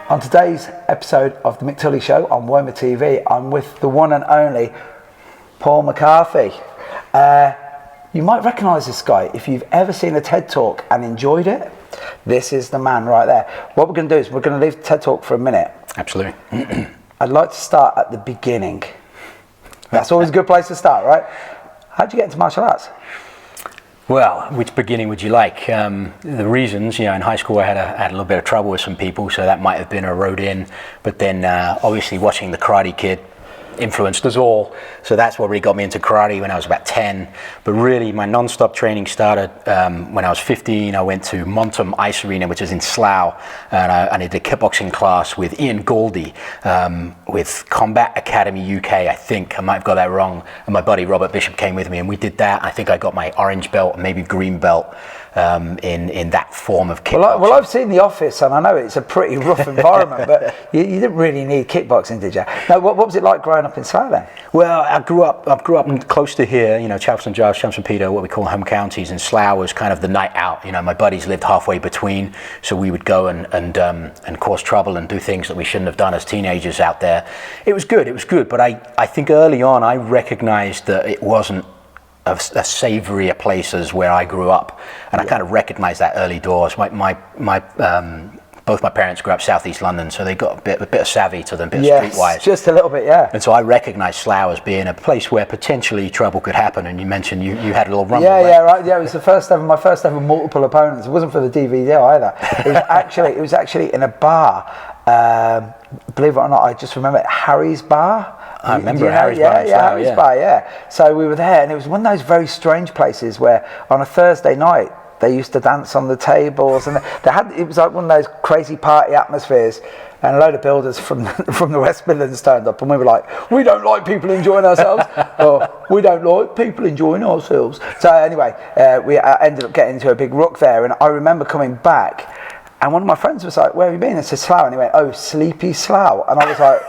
On today's episode of the Mick Tully Show on Woma TV, I'm with the one and only Paul McCarthy. You might recognise this guy if you've ever seen a TED Talk and enjoyed it. This is the man right there. What we're going to do is we're going to leave the TED Talk for a minute. Absolutely. I'd like to start at the beginning. That's always a good place to start, right? How'd you get into martial arts? Well, which beginning would you like? The reasons, in high school I had a little bit of trouble with some people, so that might have been a road in. But then obviously watching The Karate Kid influenced us all. So that's what really got me into karate when I was about 10. But really my non-stop training started when I was 15. I went to Montum Ice Arena, which is in Slough, and I did a kickboxing class with Ian Goldie with Combat Academy UK, I think. I might have got that wrong. And my buddy Robert Bishop came with me and we did that. I think I got my orange belt, maybe green belt in that form of kickboxing. Well, I've seen The Office and I know it's a pretty rough environment, but you didn't really need kickboxing, did you? No, what was it like growing up in Slough then? Well, I grew up close to here, Chalfont, Giles, Chelmsford, Peter, what we call home counties, and Slough was kind of the night out. My buddies lived halfway between, so we would go and cause trouble and do things that we shouldn't have done as teenagers out there. It was good, but I think early on I recognized that it wasn't as savoury a place as where I grew up, and I kind of recognised that early doors. Both my parents grew up southeast London, so they got a bit of savvy to them, a bit of streetwise. Just a little bit, yeah. And so I recognised Slough as being a place where potentially trouble could happen. And you mentioned you had a little rumble. Right. Yeah, it was my first ever multiple opponents. It wasn't for the DVD either. It was actually in a bar. Believe it or not, I just remember Harry's Bar. I remember Harry's Bar. Harry's Bar. Yeah. So we were there, and it was one of those very strange places where on a Thursday night they used to dance on the tables, and it was like one of those crazy party atmospheres. And a load of builders from the West Midlands turned up, and we were like, "We don't like people enjoying ourselves," or "We don't like people enjoying ourselves." So anyway, we ended up getting into a big ruck there, and I remember coming back. And one of my friends was like, "Where have you been?" I said, "Slough." And he went, "Oh, sleepy Slough." And I was like,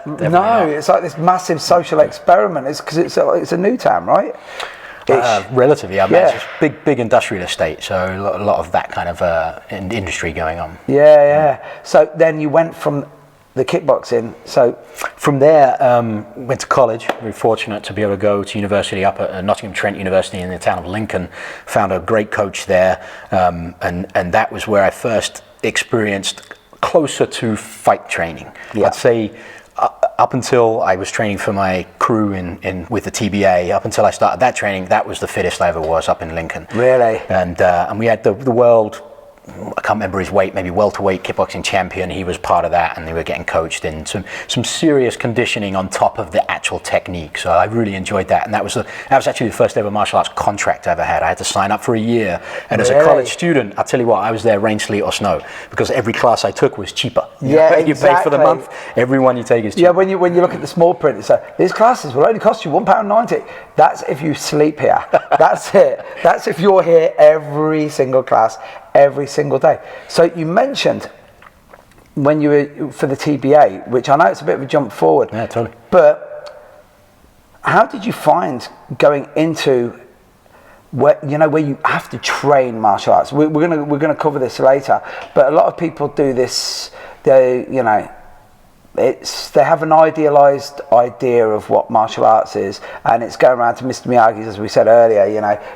"No, it's like this massive social experiment. It's because it's a new town, right?" Relatively, I mean, it's just big industrial estate, so a lot of that kind of industry going on. Yeah. So then you went from the kickboxing. So from there, went to college. We were fortunate to be able to go to university up at Nottingham Trent University in the town of Lincoln. Found a great coach there, and that was where I first experienced closer to fight training. Yeah. I'd say up until I was training for my crew with the TBA, up until I started that training, that was the fittest I ever was up in Lincoln. Really? And we had the world, I can't remember his weight, maybe welterweight kickboxing champion. He was part of that, and they were getting coached in some serious conditioning on top of the actual technique. So I really enjoyed that, and that was actually the first ever martial arts contract I ever had. I had to sign up for a year, and as a college student, I'll tell you what, I was there rain, sleet or snow, because every class I took was cheaper. You pay for the month. Every one you take is cheaper. Yeah, when you look at the small print, it's like, these classes will only cost you £1.90. That's if you sleep here. That's it. That's if you're here every single class, every single day. So you mentioned when you were for the TBA, which I know it's a bit of a jump forward. Yeah, totally. But how did you find going into where you have to train martial arts? We're gonna cover this later, but a lot of people do this. They have an idealised idea of what martial arts is, and it's going around to Mr. Miyagi's, as we said earlier.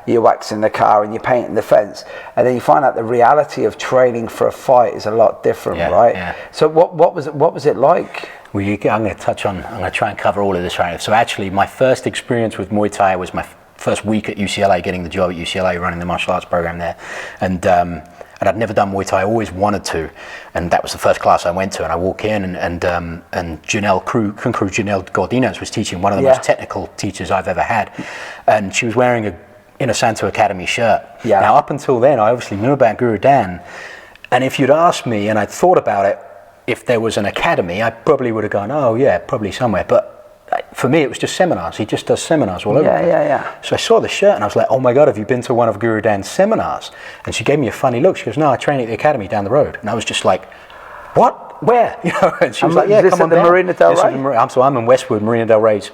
You're waxing the car and you're painting the fence, and then you find out the reality of training for a fight is a lot different, right? Yeah. So what was it like? I'm going to try and cover all of this right. So actually, my first experience with Muay Thai was my first week at UCLA, getting the job at UCLA, running the martial arts program there, and I'd never done Muay Thai. I always wanted to, and that was the first class I went to. And I walk in, and Janelle Gordinas was teaching, one of the most technical teachers I've ever had, and she was wearing a Inosanto Academy shirt. Yeah. Now, up until then, I obviously knew about Guro Dan, and if you'd asked me, and I'd thought about it, if there was an academy, I probably would have gone, oh yeah, probably somewhere, but for me, it was just seminars. He just does seminars all over. Yeah. So I saw the shirt and I was like, oh my God, have you been to one of Guro Dan's seminars? And she gave me a funny look. She goes, no, I train at the academy down the road. And I was just like, what? Where? And she was like, yeah, come on down. Marina Del Rey? So I'm in Westwood, Marina Del Rey's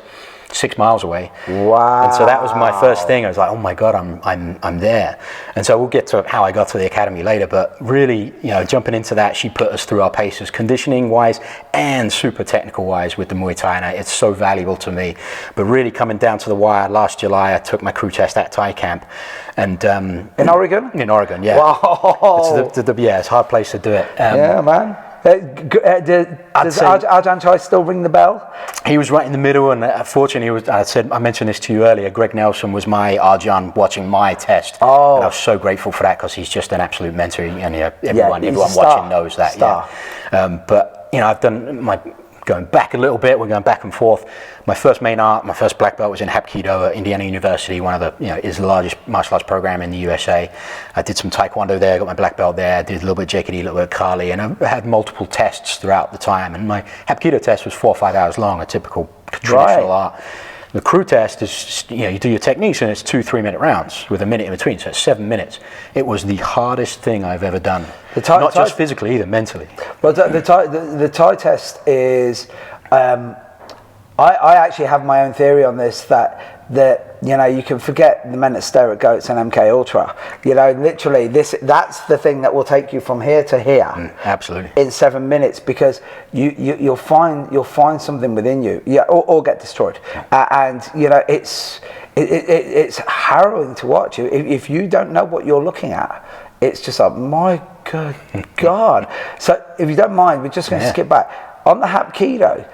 6 miles away. Wow. And so that was my first thing. I was like, oh my God, I'm there. And so we'll get to how I got to the academy later, but really, jumping into that, she put us through our paces, conditioning wise and super technical wise with the Muay Thai, and it's so valuable to me. But really coming down to the wire, last July I took my crew test at Thai camp. And in Oregon? In Oregon, yeah. Wow. It's it's a hard place to do it. Yeah, man. Does Ajahn Chai still ring the bell? He was right in the middle, and fortunately, I mentioned this to you earlier, Greg Nelson was my Ajahn watching my test. Oh. And I was so grateful for that, because he's just an absolute mentor, and everyone star. watching knows that. Star. Yeah. But I've done going back a little bit, we're going back and forth. My first main art, my first black belt was in Hapkido at Indiana University, one of the, is the largest martial arts program in the USA. I did some Taekwondo there, got my black belt there, did a little bit of JKD, a little bit of Kali, and I had multiple tests throughout the time. And my Hapkido test was 4 or 5 hours long, a typical traditional art. The crew test is, you do your techniques and it's 2-3 minute rounds with a minute in between, so it's 7 minutes. It was the hardest thing I've ever done. Not just physically, either mentally. Well, the Thai test is, I actually have my own theory on this, that you can forget the men that stare at goats and MK Ultra. Literally that's the thing that will take you from here to here. Absolutely. In 7 minutes, because you'll find something within you, or get destroyed. And it's harrowing to watch. If you don't know what you're looking at, it's just like, my good God. So if you don't mind, we're just going to skip back on the Hapkido.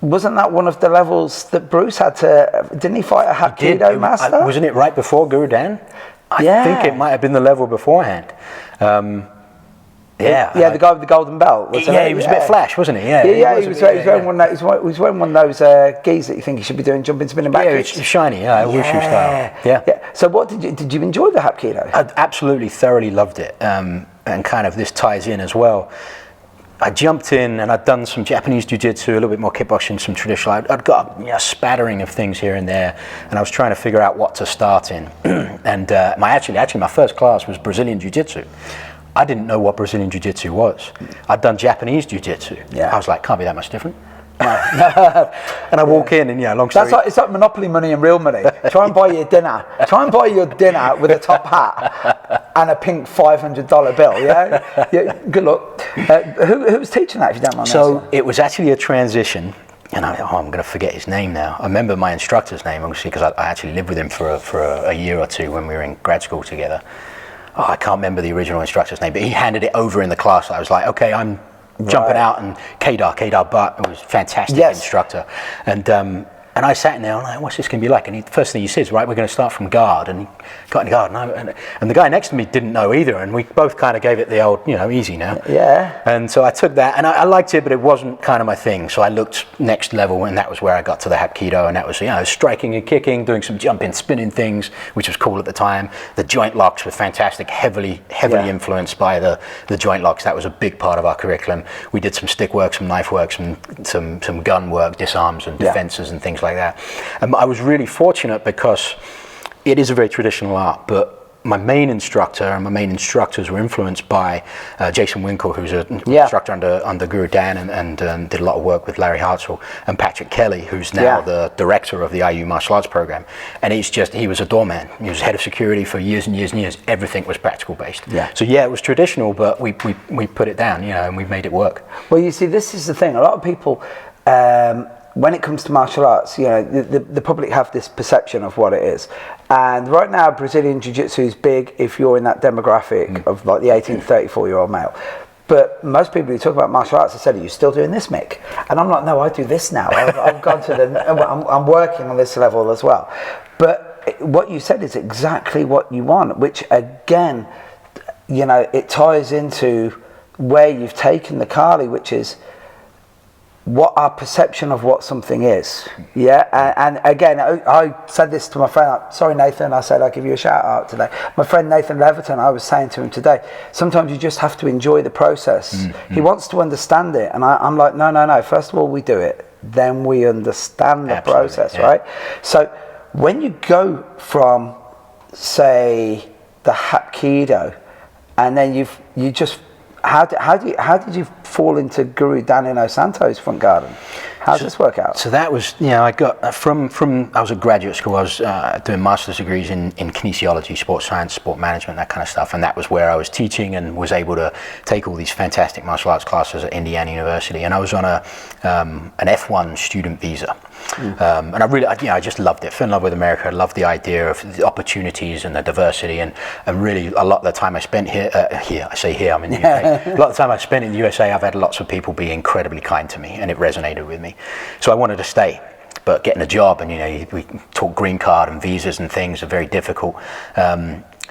Wasn't that one of the levels that Bruce had to? Didn't he fight a Hapkido master? Wasn't it right before Guro Dan? I think it might have been the level beforehand. The guy with the golden belt. He was a bit flash, wasn't he? He was wearing one of those gis that you think he should be doing jumping, spinning back. Yeah, it's shiny, wushu style. Yeah. So did you enjoy the Hapkido? I absolutely thoroughly loved it, and kind of this ties in as well. I jumped in and I'd done some Japanese jiu-jitsu, a little bit more kickboxing, some traditional. I'd got a spattering of things here and there, and I was trying to figure out what to start in. And my first class was Brazilian jiu-jitsu. I didn't know what Brazilian jiu-jitsu was. I'd done Japanese jiu-jitsu. I was like, can't be that much different. And I walk in and long story. It's like Monopoly money and real money. Try and buy your dinner. Try and buy your dinner with a top hat and a pink $500 bill. Yeah. Good luck. Who was teaching that, if you don't mind? So it was actually a transition, and I'm going to forget his name now. I remember my instructor's name, obviously, because I actually lived with him for a year or two when we were in grad school together. I can't remember the original instructor's name, but he handed it over in the class. I was like, okay, I'm jumping out, and Kedar Butt was a fantastic instructor. And I sat in there and I'm like, what's this going to be like? And the first thing he says, right, we're going to start from guard. And he got in the guard. And the guy next to me didn't know either. And we both kind of gave it the old, easy now. Yeah. And so I took that, and I liked it, but it wasn't kind of my thing. So I looked next level, and that was where I got to the Hapkido. And that was, striking and kicking, doing some jumping, spinning things, which was cool at the time. The joint locks were fantastic, heavily influenced by the joint locks. That was a big part of our curriculum. We did some stick work, some knife work, some gun work, disarms and defenses and things like that. I was really fortunate because it is a very traditional art, but my main instructor and my main instructors were influenced by Jason Winkle, who's an instructor under Guro Dan and did a lot of work with Larry Hartzell, and Patrick Kelly, who's now the director of the IU martial arts program. And he was a doorman. He was head of security for years and years and years. Everything was practical based. So it was traditional, but we put it down, and we made it work. Well, you see, this is the thing. A lot of people, when it comes to martial arts, the public have this perception of what it is. And right now, Brazilian Jiu-Jitsu is big if you're in that demographic of like the 18 to 34-year-old male. But most people who talk about martial arts have said, are you still doing this, Mick? And I'm like, no, I do this now. I've gone to I'm working on this level as well. But what you said is exactly what you want, which again, it ties into where you've taken the Kali, which is what our perception of what something is. And again, I said this to my friend, sorry Nathan, I said I'll give you a shout out today. My friend Nathan Leverton, I was saying to him today, sometimes you just have to enjoy the process. He wants to understand it, and I'm like, no, first of all we do it, then we understand the process, right? So when you go from, say, the Hapkido, and then you just how did you fall into Guro Dan Inosanto's front garden? How does this work out? So that was, I got from I was at graduate school. I was doing master's degrees in kinesiology, sports science, sport management, that kind of stuff, and that was where I was teaching and was able to take all these fantastic martial arts classes at Indiana University. And I was on an F1 student visa, and I just loved it. Fell in love with America. I loved the idea of the opportunities and the diversity, and really a lot of the time I spent here. I say here, I'm in the UK. A lot of the time I spent in the USA, I've had lots of people be incredibly kind to me, and it resonated with me. So I wanted to stay, but getting a job and we talk green card and visas and things are very difficult.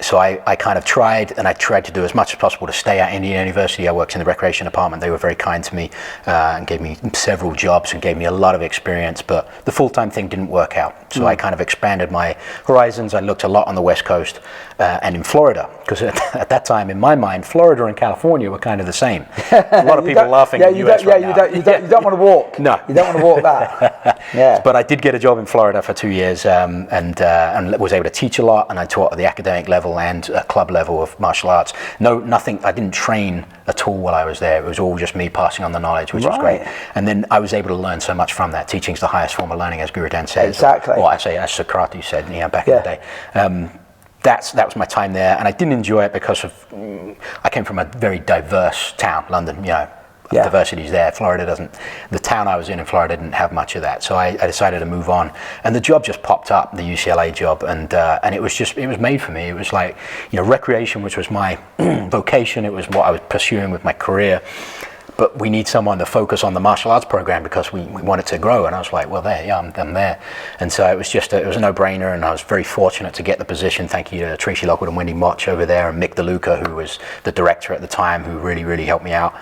So I kind of tried to do as much as possible to stay at Indiana University. I worked in the recreation department. They were very kind to me and gave me several jobs and gave me a lot of experience, but the full-time thing didn't work out. So I kind of expanded my horizons. I looked a lot on the West Coast and in Florida, because at that time, in my mind, Florida and California were kind of the same. A lot of people laughing in the US right now. You don't want to walk. No. You don't want to walk that. Yeah. But I did get a job in Florida for 2 years and was able to teach a lot, and I taught at the academic level and club level of martial arts. Nothing. I didn't train at all while I was there. It was all just me passing on the knowledge, which was great. And then I was able to learn so much from that. Teaching's the highest form of learning, as Guro Dan says. Exactly. Or I say, as Socrates said, back in the day. That was my time there, and I didn't enjoy it because of I came from a very diverse town, London. Diversity's there. Florida doesn't. The town I was in Florida didn't have much of that, so I decided to move on. And the job just popped up, the UCLA job, and it was made for me. It was like recreation, which was my vocation. It was what I was pursuing with my career. But we need someone to focus on the martial arts program because we want it to grow. And I was like, well, I'm there. And so it was a no-brainer, and I was very fortunate to get the position. Thank you to Tracy Lockwood and Wendy Motch over there, and Mick DeLuca, who was the director at the time, who really, really helped me out.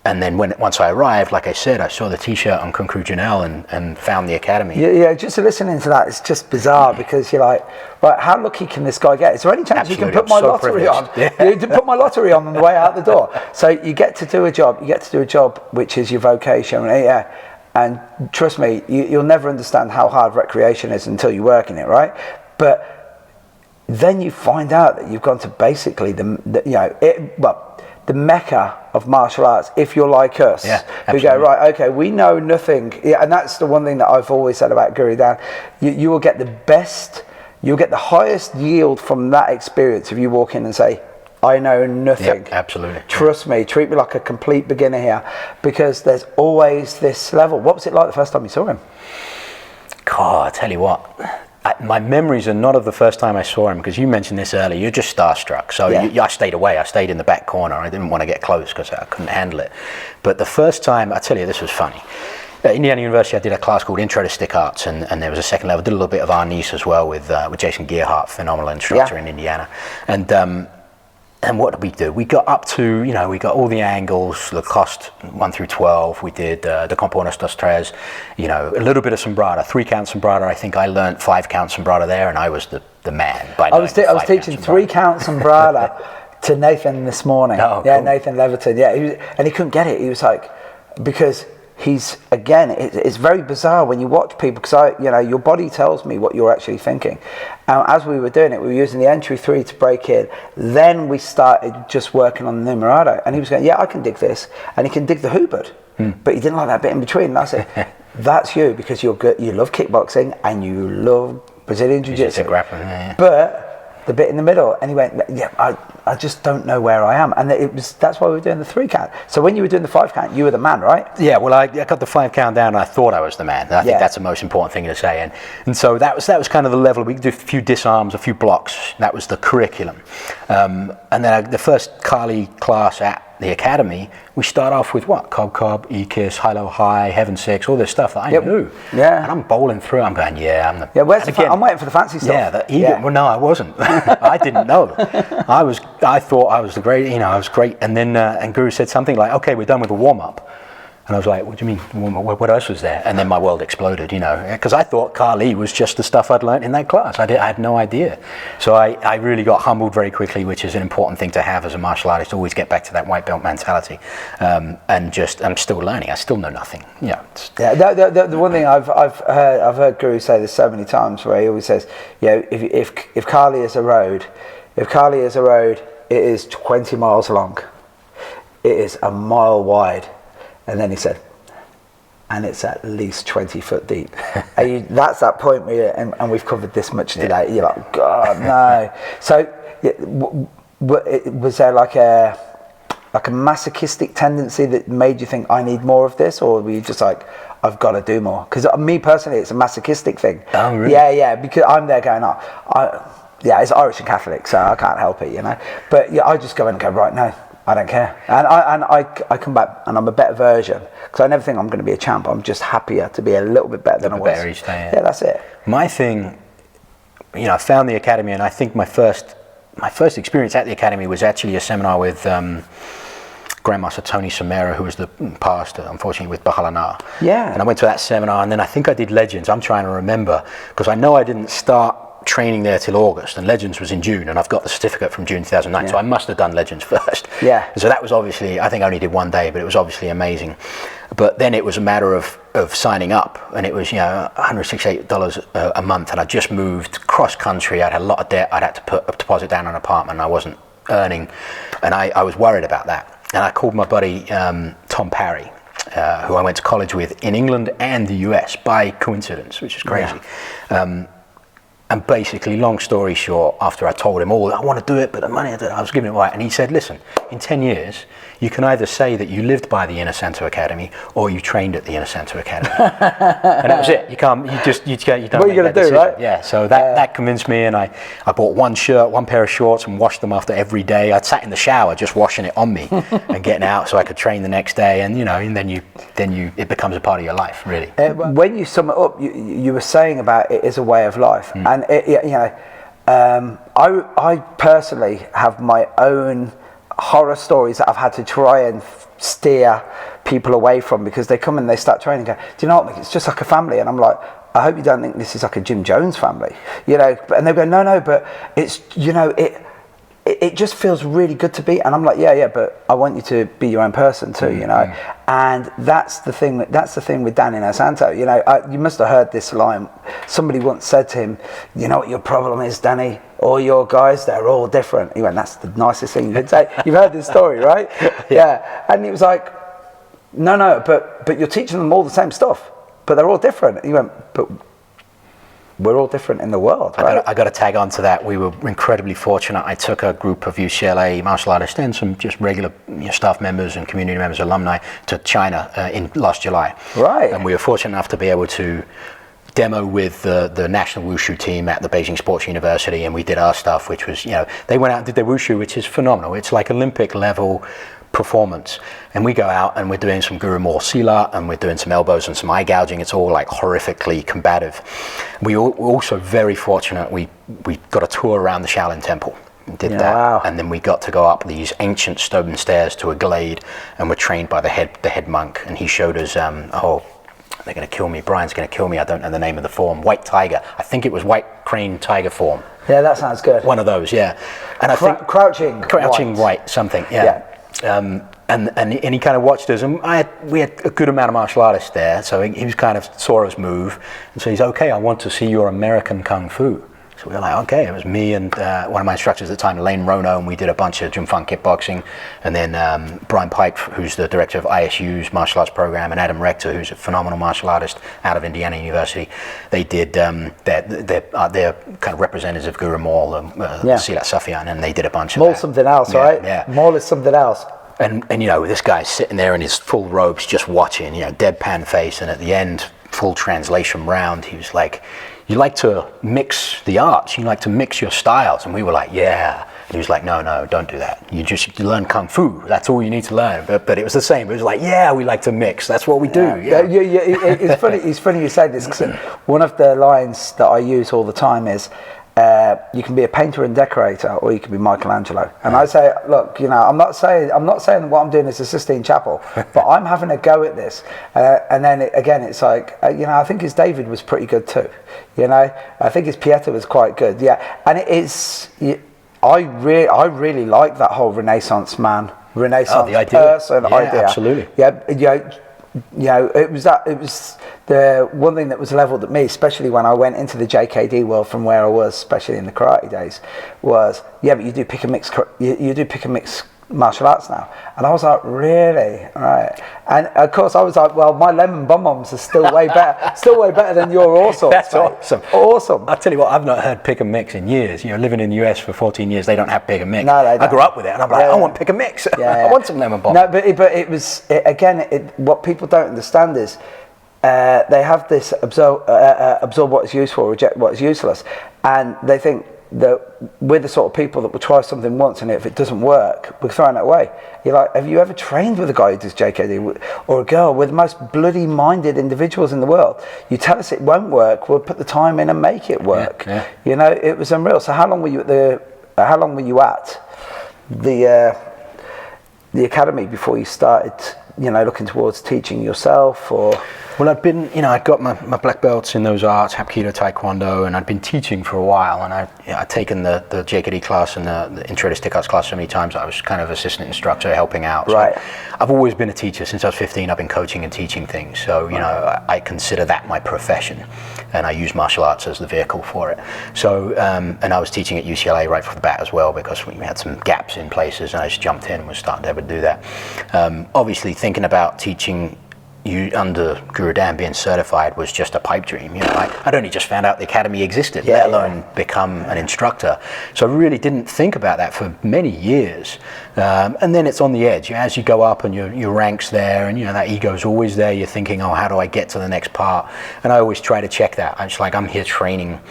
And then once I arrived, like I said, I saw the T-shirt on Kung Fu Janelle and found the academy. Yeah, just listening to that, it's just bizarre because you're like, right, how lucky can this guy get? Is there any chance you can put my lottery on? You put my lottery on the way out the door. So you get to do a job which is your vocation. And trust me, you'll never understand how hard recreation is until you work in it, right? But then you find out that you've gone to basically the mecca of martial arts, if you're like us, who go, right, okay, we know nothing. And that's the one thing that I've always said about Guro Dan. You will get the best, you'll get the highest yield from that experience if you walk in and say, I know nothing. Yep, absolutely. Trust me, treat me like a complete beginner here, because there's always this level. What was it like the first time you saw him? God, I tell you what. My memories are not of the first time I saw him, because you mentioned this earlier. You're just starstruck. So I stayed away. I stayed in the back corner. I didn't want to get close because I couldn't handle it. But the first time, I tell you, this was funny. At Indiana University, I did a class called Intro to Stick Arts, and there was a second level. Did a little bit of Arnis as well with Jason Gearhart, phenomenal instructor in Indiana. And what did we do? We got up to, we got all the angles, the cost 1 through 12. We did the compones dos tres, a little bit of sombrada, 3-count sombrada. I think I learned 5-count sombrada there, and I was the man. I was teaching 3-count sombrada to Nathan this morning. Oh, cool. Nathan Leverton. And he couldn't get it. He was like, because it's very bizarre when you watch people, because your body tells me what you're actually thinking. As we were doing it, we were using the entry 3 to break in. Then we started just working on the numerato, and he was going, I can dig this, and he can dig the Hubert, but he didn't like that bit in between. And I said, that's you, because you're good. You love kickboxing and you love Brazilian Jiu-Jitsu, but the bit in the middle. And he went, I just don't know where I am. And that's why we were doing the 3-count. So when you were doing the 5-count, you were the man, right? Yeah, well, I got the 5-count down, and I thought I was the man. And I think that's the most important thing to say. And so that was kind of the level. We could do a few disarms, a few blocks. That was the curriculum. And then the first Kali class at the academy, we start off with what? Cob, E-Kiss, High-Low High, Heaven 6, all this stuff that I knew. Yeah. And I'm bowling through. I'm going, I'm the... Yeah, I'm waiting for the fancy stuff. Well, no, I wasn't. I didn't know. I thought I was the great, I was great. And then and Guru said something like, okay, we're done with the warm-up. And I was like, what do you mean? What else was there? And then my world exploded, because I thought Kali was just the stuff I'd learned in that class. I had no idea. So I really got humbled very quickly, which is an important thing to have as a martial artist, always get back to that white belt mentality. And I'm still learning. I still know nothing. The one thing I've heard Guru say this so many times, where he always says, if Kali is a road, it is 20 miles long. it is a mile wide. And then he said, and it's at least 20 foot deep. That's that point where and we've covered this much today. You're like, God, no. So was there like a masochistic tendency that made you think, I need more of this? Or were you just like, I've got to do more? Because me personally, it's a masochistic thing. Oh, really? Yeah, because I'm there going, it's Irish and Catholic, so I can't help it, you know. But yeah, I just go in and go, right, no, I don't care. And I come back and I'm a better version, because I never think I'm going to be a champ. I'm just happier to be a little bit better than I was. Better each day, yeah, that's it. My thing, I found the academy, and I think my first experience at the academy was actually a seminar with Grandmaster Tony Samera, who was the pastor, unfortunately, with Bahalana. Yeah. And I went to that seminar, and then I think I did Legends. I'm trying to remember, because I know I didn't start training there till August, and Legends was in June, and I've got the certificate from June 2009, so I must have done Legends first. Yeah. So that was obviously, I think I only did one day, but it was obviously amazing. But then it was a matter of signing up, and it was $168 a month, and I just moved cross country. I'd had a lot of debt. I'd had to put a deposit down on an apartment. I wasn't earning, and I was worried about that. And I called my buddy Tom Parry, who I went to college with in England and the US by coincidence, which is crazy. Yeah. And basically, long story short, after I told him all, I want to do it, but the money, I was giving it away. And he said, listen, in 10 years, you can either say that you lived by the Inosanto Academy or you trained at the Inosanto Academy. And that was it. You don't what make are you that gonna do, decision. right? Yeah, so that convinced me, and I bought one shirt, one pair of shorts, and washed them after every day. I'd sat in the shower just washing it on me and getting out so I could train the next day. And, and then it becomes a part of your life, really. When you sum it up, you were saying about it is a way of life. And, I personally have my own horror stories that I've had to try and steer people away from, because they come and they start training and go, do you know what, it's just like a family. And I'm like, I hope you don't think this is like a Jim Jones family, and they go, no, but it's, it just feels really good to be. And I'm like, yeah, but I want you to be your own person too, and that's the thing with Dan Inosanto. You must have heard this line. Somebody once said to him, you know what your problem is, Danny? All your guys, they're all different. He went, that's the nicest thing you could say. You've heard this story, right? Yeah. And he was like, no, but you're teaching them all the same stuff, but they're all different. He went, but we're all different in the world, right? I got to tag on to that. We were incredibly fortunate. I took a group of UCLA martial artists and some just regular staff members and community members, alumni, to China in last July. Right. And we were fortunate enough to be able to demo with the national wushu team at the Beijing Sports University, and we did our stuff, which was, they went out and did their wushu, which is phenomenal. It's like Olympic level performance, and we go out and we're doing some Guru Mor Silat, and we're doing some elbows and some eye gouging. It's all like horrifically combative. We're also very fortunate. We got a tour around the Shaolin Temple and did that. Wow. And then we got to go up these ancient stone stairs to a glade, and we're trained by the head monk, and he showed us they're going to kill me. Brian's going to kill me. I don't know the name of the form. White tiger. I think it was white crane tiger form. Yeah, that sounds good. One of those, yeah. And I think crouching white something. Yeah. And he kind of watched us, and we had a good amount of martial artists there, so he was kind of saw us move, and so he's okay. I want to see your American Kung Fu. So we were like, okay. It was me and one of my instructors at the time, Elaine Rono, and we did a bunch of Jun Fan kickboxing, and then Brian Pipe, who's the director of ISU's martial arts program, and Adam Rector, who's a phenomenal martial artist out of Indiana University. They did they're kind of representatives of Guru Mall, Silat Sufyan, and they did a bunch of Maul something else, right? Yeah. Maul is something else. And this guy's sitting there in his full robes, just watching, deadpan face, and at the end, full translation round, he was like, you like to mix the arts, you like to mix your styles. And we were like, yeah. And he was like, no, don't do that. You learn Kung Fu. That's all you need to learn. But it was the same. It was like, yeah, we like to mix. That's what we do. Yeah. It's funny. It's funny you say this, because one of the lines that I use all the time is, you can be a painter and decorator, or you can be Michelangelo. And I say, look, I'm not saying what I'm doing is the Sistine Chapel, but I'm having a go at this. And then it's like, I think his David was pretty good too. I think his Pieta was quite good. Yeah, and it is. I really like that whole Renaissance person idea. Absolutely. It was the one thing that was leveled at me, especially when I went into the JKD world from where I was, especially in the karate days, was but you do pick and mix martial arts now. And I was like, really? Right. And of course I was like, well, my lemon bomb-bombs are still way better than your all sorts. That's awesome. Awesome. I'll tell you what, I've not heard pick and mix in years. You know, living in the US for 14 years, they don't have pick and mix. No, they don't. I grew up with it, and I'm like, I want pick and mix. I want some lemon bomb. No, but it was, what people don't understand is they have this absorb what is useful, reject what is useless. And they think that we're the sort of people that will try something once, and if it doesn't work, we're throwing it away. You're like, have you ever trained with a guy who does JKD or a girl? We're the most bloody minded individuals in the world. You tell us it won't work, we'll put the time in and make it work. Yeah. You know, it was unreal. So how long were you at the academy before you started, you know, looking towards teaching yourself? Or well, I'd been, you know, I got my black belts in those arts, Hapkido, Taekwondo, and I'd been teaching for a while, and I'd taken the JKD class and the Intro to Stick Arts class so many times. I was kind of assistant instructor helping out. So right. I've always been a teacher. Since I was 15, I've been coaching and teaching things. So, you know, I consider that my profession, and I use martial arts as the vehicle for it. So, and I was teaching at UCLA right off the bat as well, because we had some gaps in places, and I just jumped in and was starting to able to do that. Obviously, thinking about teaching under Guro Dan, being certified was just a pipe dream. You know, I'd only just found out the academy existed, let alone become an instructor. So I really didn't think about that for many years. And then it's on the edge. As you go up and your rank's there, and you know that ego's always there. You're thinking, oh, how do I get to the next part? And I always try to check that. I'm just like, I'm here training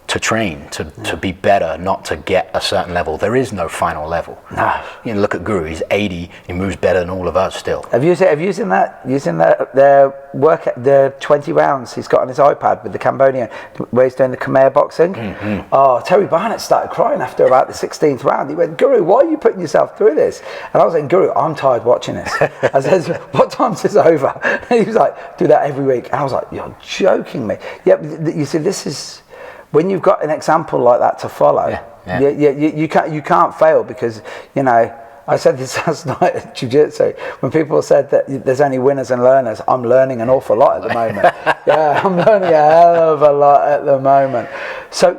to train, to be better, not to get a certain level. There is no final level. No. You know, look at Guru, he's 80, he moves better than all of us still. Have you seen the work at the 20 rounds he's got on his iPad with the Cambodian, where he's doing the Khmer boxing? Mm-hmm. Oh, Terry Barnett started crying after about the 16th round. He went, Guru, why are you putting yourself through this? And I was saying, Guru, I'm tired watching this. I said, what time's this over? And he was like, do that every week. And I was like, you're joking me. Yeah, you see, this is, when you've got an example like that to follow, you can't fail, because, you know, I said this last night at Jiu-Jitsu, when people said that there's only winners and learners, I'm learning an awful lot at the moment. Yeah, I'm learning a hell of a lot at the moment. So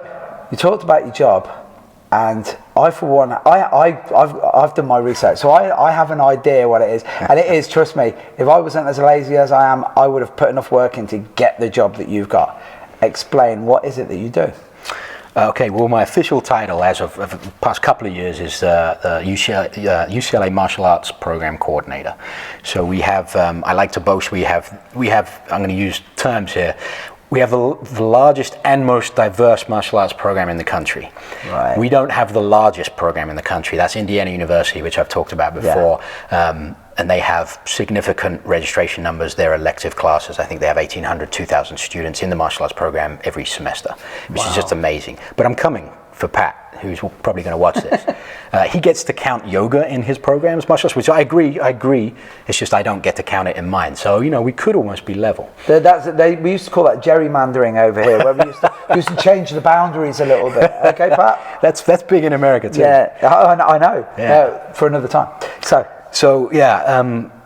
you talked about your job, and I, for one, I've done my research, so I have an idea what it is, and it is, trust me, if I wasn't as lazy as I am, I would have put enough work in to get the job that you've got. Explain, what is it that you do? Okay, well, my official title as of the past couple of years is UCLA Martial Arts Program Coordinator. So we have, I like to boast, we have. I'm going to use terms here. We have the largest and most diverse martial arts program in the country. Right. We don't have the largest program in the country. That's Indiana University, which I've talked about before. Yeah. And they have significant registration numbers. Their elective classes, I think they have 1,800, 2,000 students in the martial arts program every semester, which is just amazing. But I'm coming for Pat, who's probably going to watch this. He gets to count yoga in his programs, martial arts, which I agree. It's just I don't get to count it in mine. So, you know, we could almost be level. We used to call that gerrymandering over here, where we used to change the boundaries a little bit. Okay, Pat? That's big in America too. Yeah, I know. Yeah. For another time. So yeah,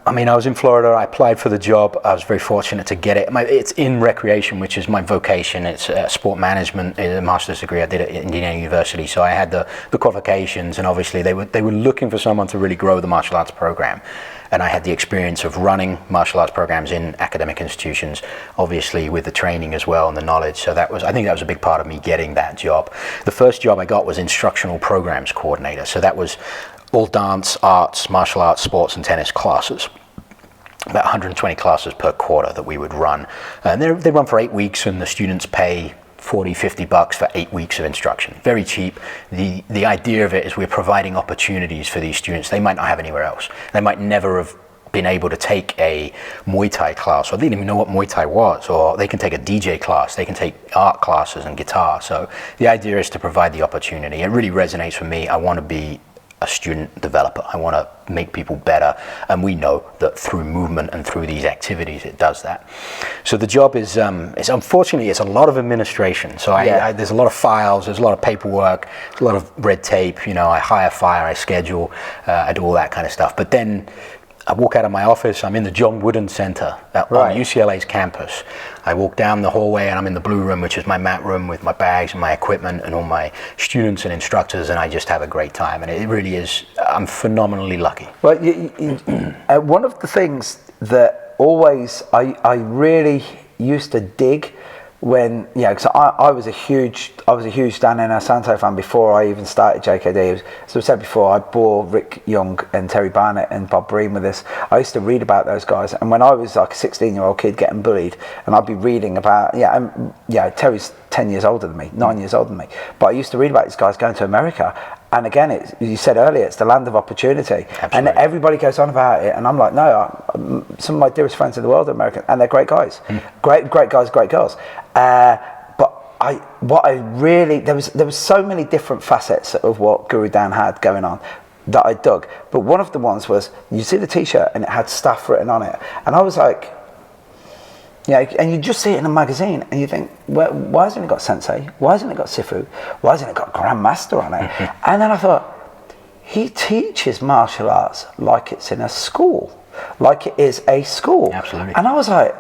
I mean, I was in Florida, I applied for the job, I was very fortunate to get it. It's in recreation, which is my vocation. It's sport management, a master's degree I did at Indiana University, so I had the qualifications, and obviously they were looking for someone to really grow the martial arts program. And I had the experience of running martial arts programs in academic institutions, obviously with the training as well and the knowledge. So I think that was a big part of me getting that job. The first job I got was instructional programs coordinator. So that was all dance, arts, martial arts, sports and tennis classes. About 120 classes per quarter that we would run. And they run for 8 weeks, and the students pay $40-50 for 8 weeks of instruction. Very cheap. The idea of it is we're providing opportunities for these students they might not have anywhere else. They might never have been able to take a Muay Thai class, or they didn't even know what Muay Thai was, or they can take a DJ class, they can take art classes and guitar. So the idea is to provide the opportunity. It really resonates for me. I want to be a student developer. I want to make people better, and we know that through movement and through these activities it does that. So the job is unfortunately it's a lot of administration. So there's a lot of files, there's a lot of paperwork, there's a lot of red tape. You know, I hire, fire, I schedule, I do all that kind of stuff. But then I walk out of my office, I'm in the John Wooden Center on UCLA's campus. I walk down the hallway and I'm in the blue room, which is my mat room with my bags and my equipment and all my students and instructors, and I just have a great time. And it really is, I'm phenomenally lucky. Well, one of the things that always I really used to dig when, because I was a huge Dan Inosanto fan before I even started JKD. As I said before, I bore Rick Young and Terry Barnett and Bob Breen with this. I used to read about those guys, and when I was like a 16-year-old kid getting bullied, and I'd be reading about Terry's 10 years older than me, 9 years older than me, but I used to read about these guys going to America. And again, you said earlier, it's the land of opportunity. Absolutely. And everybody goes on about it, and I'm like, no, some of my dearest friends in the world are American, and they're great guys, great guys, great girls. But there was so many different facets of what Guro Dan had going on that I dug. But one of the ones was, you see the T-shirt and it had stuff written on it, and I was like, and you just see it in a magazine and you think, well, why hasn't it got Sensei? Why hasn't it got Sifu? Why hasn't it got Grandmaster on it? And then I thought, he teaches martial arts like it's in a school, like it is a school. Absolutely. And I was like,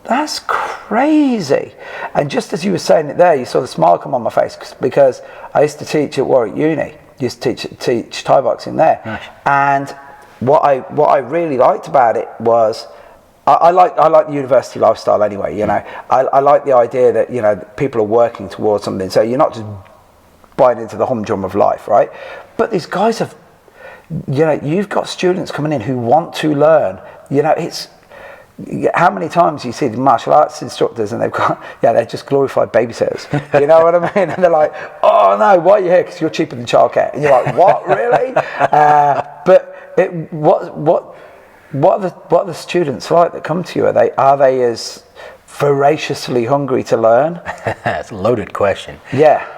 that's crazy. And just as you were saying it there, you saw the smile come on my face, because I used to teach at Warwick Uni, used to teach Thai boxing there. Nice. And what I really liked about it was, I like the university lifestyle anyway. I like the idea that people are working towards something, so you're not just buying into the humdrum of life, right? But these guys have, you've got students coming in who want to learn. It's how many times you see the martial arts instructors and they've got they're just glorified babysitters. You know what I mean? And they're like, oh no, why are you here? Because you're cheaper than childcare. And you're like, what, really? What are the students like that come to you? Are they as voraciously hungry to learn? That's a loaded question. Yeah.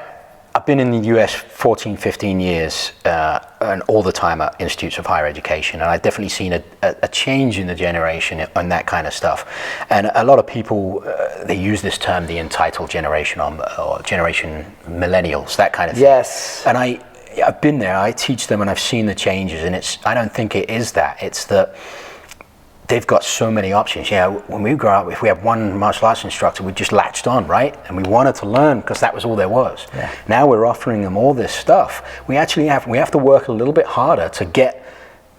I've been in the US 14, 15 years and all the time at institutes of higher education, and I've definitely seen a change in the generation on that kind of stuff. And a lot of people, they use this term, the entitled generation, or generation millennials, that kind of thing. Yes. And I've been there, I teach them, and I've seen the changes, and I don't think it is that. It's that they've got so many options. When we grew up, if we had one martial arts instructor, we just latched on, right? And we wanted to learn because that was all there was. Yeah. Now we're offering them all this stuff. We have to work a little bit harder to get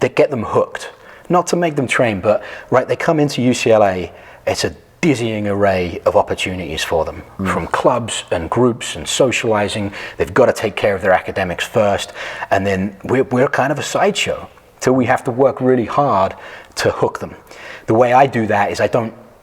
them hooked. Not to make them train, but they come into UCLA, it's a dizzying array of opportunities for them, from clubs and groups and socializing. They've got to take care of their academics first, and then we're kind of a sideshow. So we have to work really hard to hook them. The way I do that is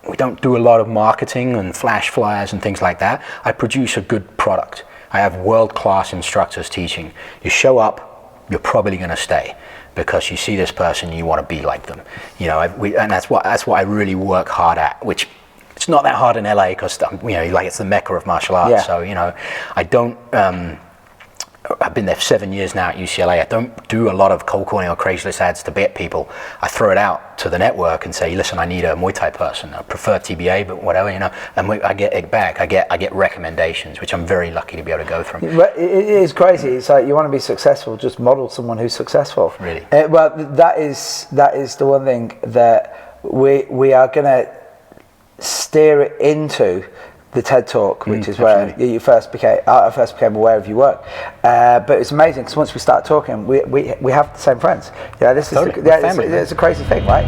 we don't do a lot of marketing and flash flyers and things like that. I produce a good product. I have world-class instructors teaching. You show up, you're probably going to stay, because you see this person, you want to be like them. And that's what I really work hard at, which it's not that hard in LA, because it's the mecca of martial arts. Yeah. So I don't. I've been there for 7 years now at UCLA. I don't do a lot of cold calling or Craigslist ads to get people. I throw it out to the network and say, listen, I need a Muay Thai person. I prefer TBA, but whatever, and I get it back. I get recommendations, which I'm very lucky to be able to go from. It is crazy. It's like, you want to be successful, just model someone who's successful. Really? Well, that is the one thing that we are going to steer it into the TED Talk, which is where I first became aware of your work. But it's amazing, because once we start talking, we have the same friends. This is it's a crazy thing, right?